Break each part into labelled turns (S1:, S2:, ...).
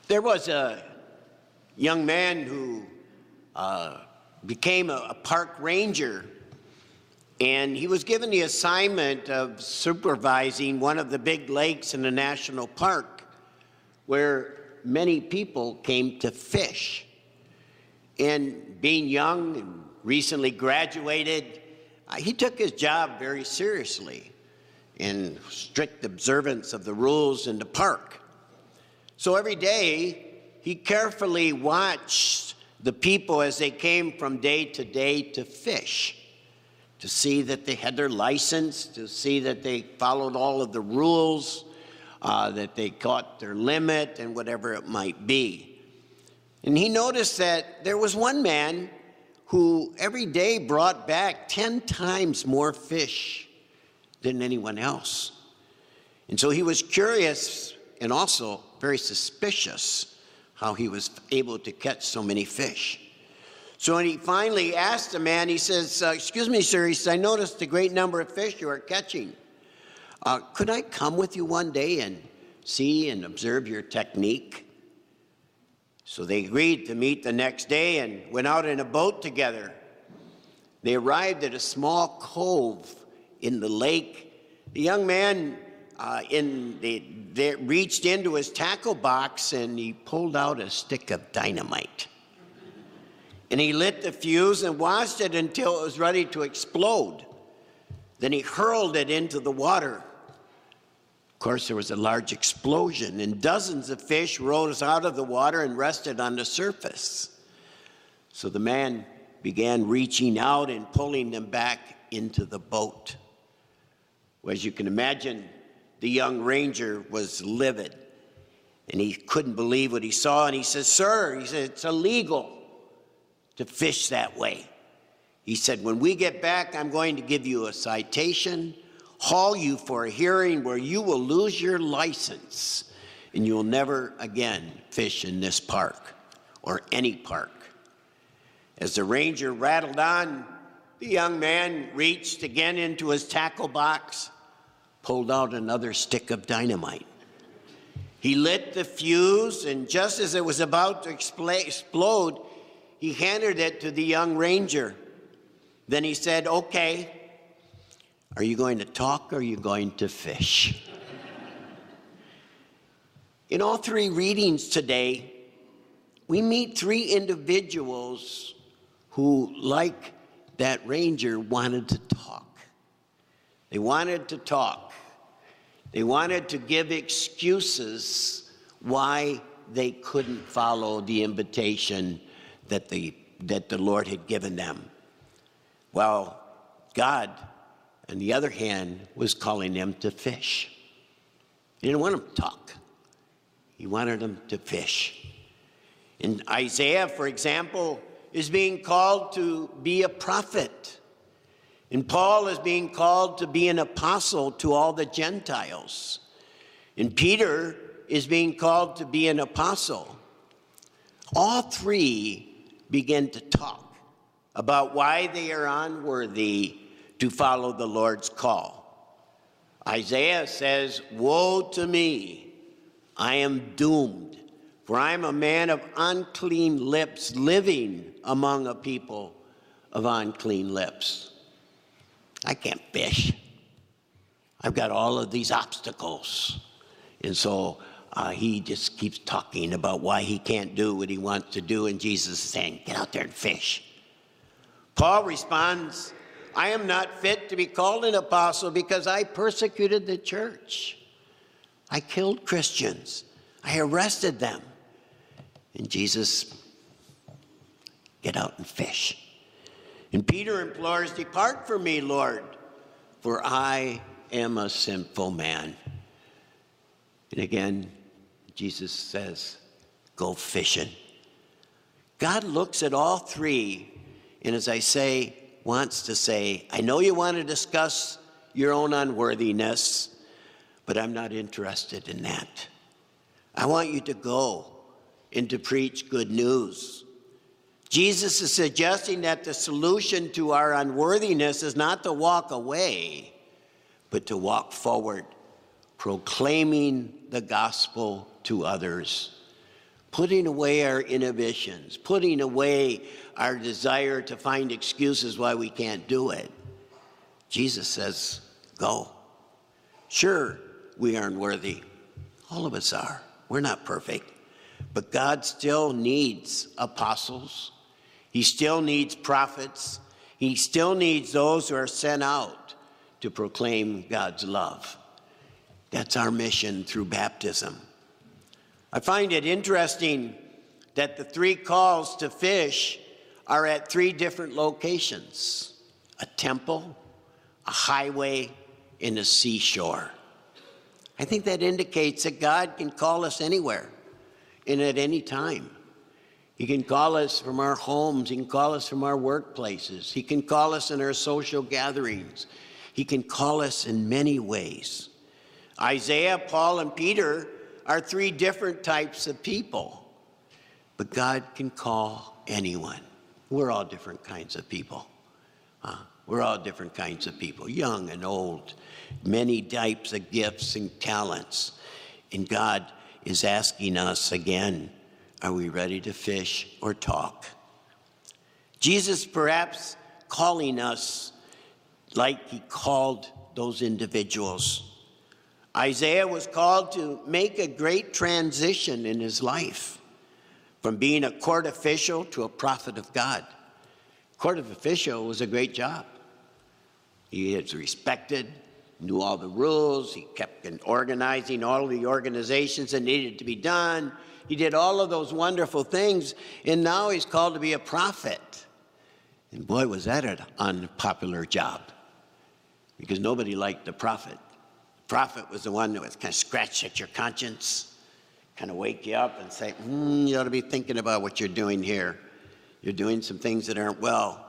S1: There was a young man who became a park ranger, and he was given the assignment of supervising one of the big lakes in the national park where many people came to fish. And being young and recently graduated, he took his job very seriously in strict observance of the rules in the park. So every day, he carefully watched the people as they came from day to fish, to see that they had their license, to see that they followed all of the rules, that they caught their limit and whatever it might be. And he noticed that there was one man who every day brought back 10 times more fish than anyone else. And so he was curious and also very suspicious how he was able to catch so many fish. So when he finally asked the man, he says, excuse me, sir, he says, I noticed a great number of fish you are catching. Could I come with you one day and see and observe your technique? So they agreed to meet the next day and went out in a boat together. They arrived at a small cove in the lake. The young man they reached into his tackle box and he pulled out a stick of dynamite. And he lit the fuse and watched it until it was ready to explode. Then he hurled it into the water. Of course, there was a large explosion and dozens of fish rose out of the water and rested on the surface. So the man began reaching out and pulling them back into the boat. Well, as you can imagine, the young ranger was livid, and he couldn't believe what he saw. And he says, sir, he said, it's illegal to fish that way. He said, when we get back, I'm going to give you a citation, haul you for a hearing where you will lose your license, and you'll never again fish in this park or any park. As the ranger rattled on, the young man reached again into his tackle box, pulled out another stick of dynamite. He lit the fuse, and just as it was about to explode, he handed it to the young ranger. Then he said, okay, are you going to talk or are you going to fish? In all three readings today, we meet three individuals who, like that ranger, wanted to talk. They wanted to talk. They wanted to give excuses why they couldn't follow the invitation that the Lord had given them. While God, on the other hand, was calling them to fish. He didn't want them to talk. He wanted them to fish. And Isaiah, for example, is being called to be a prophet. And Paul is being called to be an apostle to all the Gentiles. And Peter is being called to be an apostle. All three begin to talk about why they are unworthy to follow the Lord's call. Isaiah says, woe to me, I am doomed, for I am a man of unclean lips, living among a people of unclean lips. I can't fish. I've got all of these obstacles. And so he just keeps talking about why he can't do what he wants to do, and Jesus is saying, get out there and fish. Paul responds, I am not fit to be called an apostle because I persecuted the church. I killed Christians. I arrested them. And Jesus, get out and fish. And Peter implores, depart from me, Lord, for I am a sinful man. And again, Jesus says, go fishing. God looks at all three, and as I say, wants to say, I know you want to discuss your own unworthiness, but I'm not interested in that. I want you to go and to preach good news. Jesus is suggesting that the solution to our unworthiness is not to walk away, but to walk forward, proclaiming the gospel to others, putting away our inhibitions, putting away our desire to find excuses why we can't do it. Jesus says, go. Sure, we aren't worthy. All of us are. We're not perfect. But God still needs apostles. He still needs prophets. He still needs those who are sent out to proclaim God's love. That's our mission through baptism. I find it interesting that the 3 calls to fish are at 3 different locations: a temple, a highway, and a seashore. I think that indicates that God can call us anywhere and at any time. He can call us from our homes. He can call us from our workplaces. He can call us in our social gatherings. He can call us in many ways. Isaiah, Paul, and Peter are 3 different types of people. But God can call anyone. We're all different kinds of people. We're all different kinds of people, young and old, many types of gifts and talents. And God is asking us again, are we ready to fish or talk? Jesus perhaps calling us like he called those individuals. Isaiah was called to make a great transition in his life from being a court official to a prophet of God. Court official was a great job. He was respected, knew all the rules. He kept organizing all of the organizations that needed to be done. He did all of those wonderful things, and now he's called to be a prophet. And boy, was that an unpopular job, because nobody liked the prophet. The prophet was the one that was kind of scratch at your conscience, kind of wake you up and say, you ought to be thinking about what you're doing here. You're doing some things that aren't well.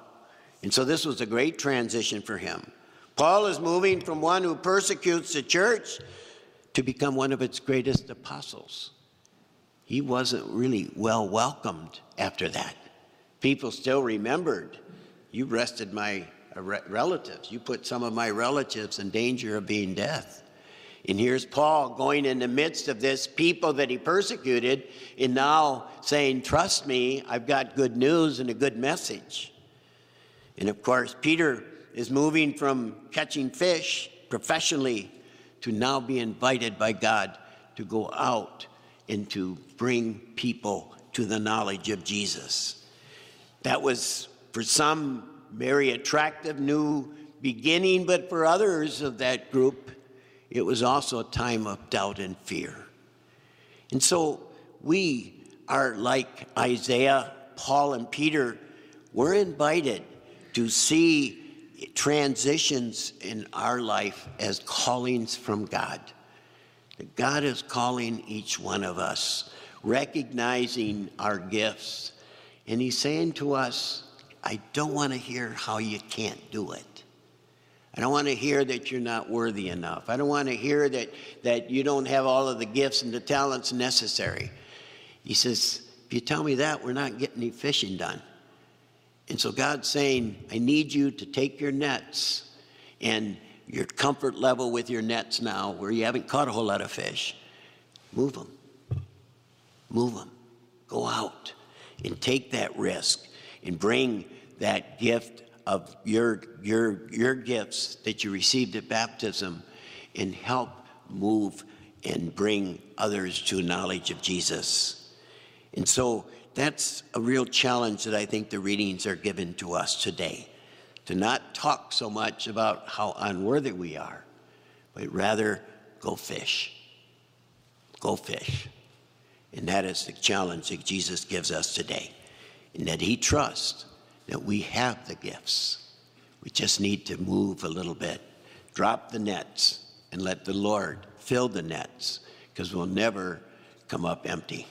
S1: And so this was a great transition for him. Paul is moving from one who persecutes the church to become one of its greatest apostles. He wasn't really well welcomed after that. People still remembered, you arrested my relatives. You put some of my relatives in danger of being dead. And here's Paul going in the midst of this people that he persecuted and now saying, trust me, I've got good news and a good message. And of course, Peter is moving from catching fish professionally to now be invited by God to go out and to bring people to the knowledge of Jesus. That was, for some, very attractive new beginning, but for others of that group, it was also a time of doubt and fear. And so we are like Isaiah, Paul, and Peter. We're invited to see transitions in our life as callings from God. That God is calling each one of us, recognizing our gifts. And he's saying to us, I don't want to hear how you can't do it. I don't want to hear that you're not worthy enough. I don't want to hear that you don't have all of the gifts and the talents necessary. He says, if you tell me that, we're not getting any fishing done. And so God's saying, I need you to take your nets and your comfort level with your nets now, where you haven't caught a whole lot of fish, move them. Move them. Go out and take that risk and bring that gift of your gifts that you received at baptism and help move and bring others to knowledge of Jesus. And so that's a real challenge that I think the readings are given to us today, to not talk so much about how unworthy we are, but rather go fish. Go fish. And that is the challenge that Jesus gives us today, and that he trusts that we have the gifts. We just need to move a little bit, drop the nets, and let the Lord fill the nets, because we'll never come up empty.